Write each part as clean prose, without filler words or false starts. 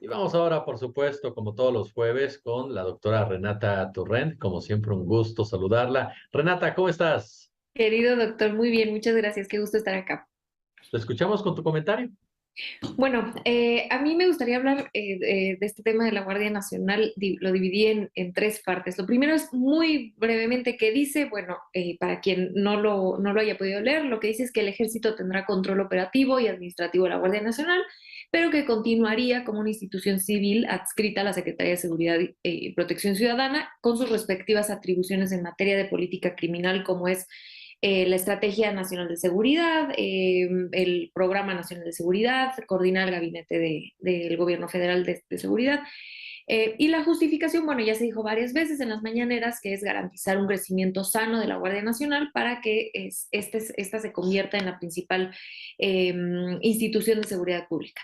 Y vamos ahora, por supuesto, como todos los jueves, con la doctora Renata Torrent. Como siempre, un gusto saludarla. Renata, ¿cómo estás? Querido doctor, muy bien, muchas gracias, qué gusto estar acá. Te escuchamos con tu comentario. Bueno, a mí me gustaría hablar de este tema de la Guardia Nacional, lo dividí en tres partes. Lo primero es muy brevemente qué dice, bueno, para quien no lo haya podido leer, lo que dice es que el ejército tendrá control operativo y administrativo de la Guardia Nacional, pero que continuaría como una institución civil adscrita a la Secretaría de Seguridad y Protección Ciudadana, con sus respectivas atribuciones en materia de política criminal, como es la Estrategia Nacional de Seguridad, el Programa Nacional de Seguridad, coordinar el gabinete del Gobierno Federal de Seguridad. Y la justificación, bueno, ya se dijo varias veces en las mañaneras, que es garantizar un crecimiento sano de la Guardia Nacional para que esta se convierta en la principal institución de seguridad pública.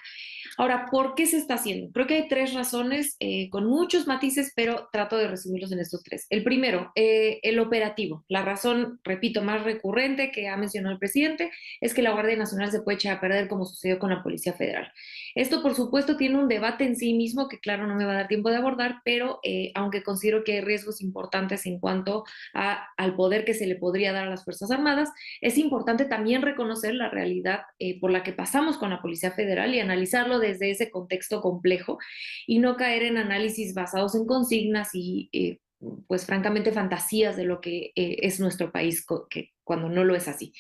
Ahora, ¿por qué se está haciendo? Creo que hay tres razones con muchos matices, pero trato de resumirlos en estos tres. El primero, el operativo. La razón, repito, más recurrente que ha mencionado el presidente es que la Guardia Nacional se puede echar a perder como sucedió con la Policía Federal. Esto, por supuesto, tiene un debate en sí mismo que, claro, no me va a dar tiempo de abordar, pero aunque considero que hay riesgos importantes en cuanto al poder que se le podría dar a las Fuerzas Armadas, es importante también reconocer la realidad por la que pasamos con la Policía Federal y analizarlo desde ese contexto complejo y no caer en análisis basados en consignas y pues francamente fantasías de lo que es nuestro país, que cuando no lo es así.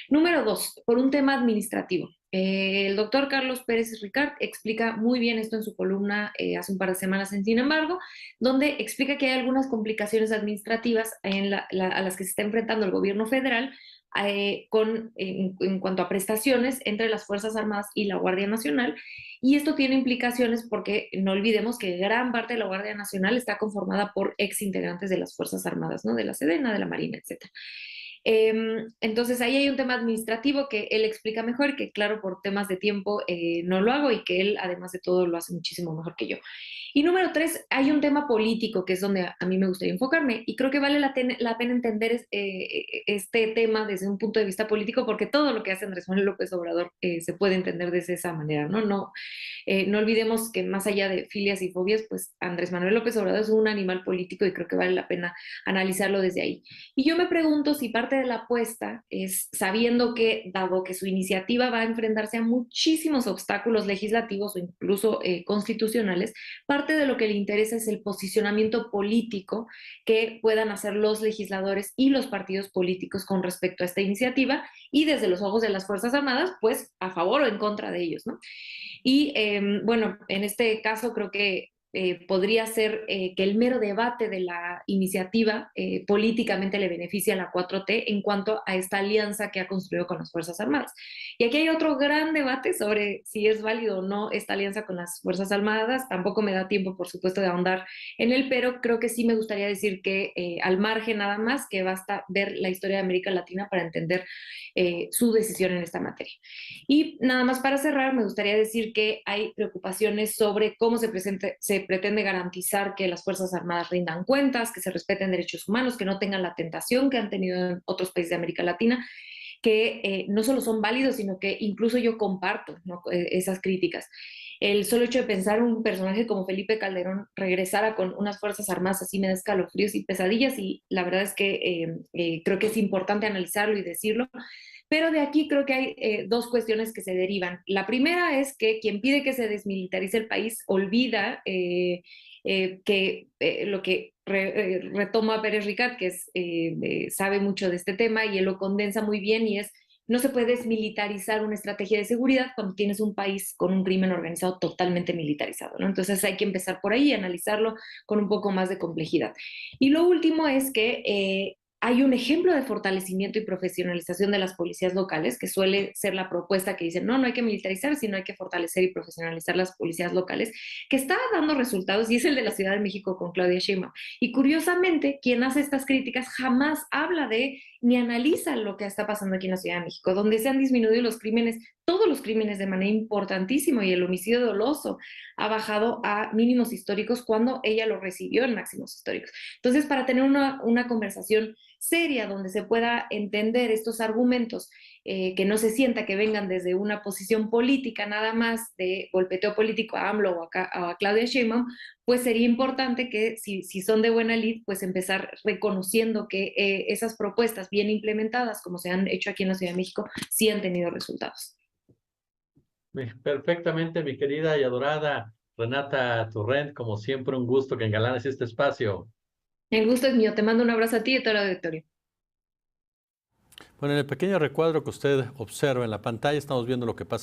Número dos, por un tema administrativo. El doctor Carlos Pérez Ricard explica muy bien esto en su columna hace un par de semanas en Sin embargo, donde explica que hay algunas complicaciones administrativas a las que se está enfrentando el gobierno federal en cuanto a prestaciones entre las Fuerzas Armadas y la Guardia Nacional. Y esto tiene implicaciones porque no olvidemos que gran parte de la Guardia Nacional está conformada por ex integrantes de las Fuerzas Armadas, ¿no? De la Sedena, de la Marina, etcétera. Entonces ahí hay un tema administrativo que él explica mejor, que claro, por temas de tiempo no lo hago y que él, además de todo, lo hace muchísimo mejor que yo. Y número tres, hay un tema político que es donde a mí me gustaría enfocarme y creo que vale la pena entender este tema desde un punto de vista político porque todo lo que hace Andrés Manuel López Obrador se puede entender desde esa manera, ¿no? No olvidemos que más allá de filias y fobias, pues Andrés Manuel López Obrador es un animal político y creo que vale la pena analizarlo desde ahí. Y yo me pregunto si parte de la apuesta es sabiendo que, dado que su iniciativa va a enfrentarse a muchísimos obstáculos legislativos o incluso constitucionales, parte de lo que le interesa es el posicionamiento político que puedan hacer los legisladores y los partidos políticos con respecto a esta iniciativa y desde los ojos de las Fuerzas Armadas, pues a favor o en contra de ellos, ¿no? Y bueno, en este caso creo que podría ser que el mero debate de la iniciativa políticamente le beneficia a la 4T en cuanto a esta alianza que ha construido con las Fuerzas Armadas. Y aquí hay otro gran debate sobre si es válido o no esta alianza con las Fuerzas Armadas. Tampoco me da tiempo, por supuesto, de ahondar en él, pero creo que sí me gustaría decir que al margen nada más, que basta ver la historia de América Latina para entender su decisión en esta materia. Y nada más para cerrar, me gustaría decir que hay preocupaciones sobre cómo se pretende garantizar que las Fuerzas Armadas rindan cuentas, que se respeten derechos humanos, que no tengan la tentación que han tenido en otros países de América Latina, que no solo son válidos, sino que incluso yo comparto, ¿no? Esas críticas. El solo hecho de pensar un personaje como Felipe Calderón regresara con unas Fuerzas Armadas así me da escalofríos y pesadillas y la verdad es que creo que es importante analizarlo y decirlo, pero de aquí creo que hay dos cuestiones que se derivan. La primera es que quien pide que se desmilitarice el país olvida que lo que retoma Pérez Ricard, que sabe mucho de este tema y él lo condensa muy bien y es no se puede desmilitarizar una estrategia de seguridad cuando tienes un país con un crimen organizado totalmente militarizado, ¿no? Entonces hay que empezar por ahí y analizarlo con un poco más de complejidad. Y lo último es que hay un ejemplo de fortalecimiento y profesionalización de las policías locales, que suele ser la propuesta que dicen, no hay que militarizar, sino hay que fortalecer y profesionalizar las policías locales, que está dando resultados y es el de la Ciudad de México con Claudia Sheinbaum. Y curiosamente, quien hace estas críticas jamás habla de ni analiza lo que está pasando aquí en la Ciudad de México, donde se han disminuido los crímenes todos los crímenes de manera importantísima y el homicidio doloso ha bajado a mínimos históricos cuando ella lo recibió en máximos históricos. Entonces, para tener una conversación seria donde se pueda entender estos argumentos, que no se sienta que vengan desde una posición política nada más de golpeteo político a AMLO a Claudia Sheinbaum, pues sería importante que si son de buena lid, pues empezar reconociendo que esas propuestas bien implementadas, como se han hecho aquí en la Ciudad de México, sí han tenido resultados. Perfectamente, mi querida y adorada Renata Turrent, como siempre, un gusto que engalanes este espacio. El gusto es mío. Te mando un abrazo a ti y a todo el auditorio. Bueno, en el pequeño recuadro que usted observa en la pantalla estamos viendo lo que pasa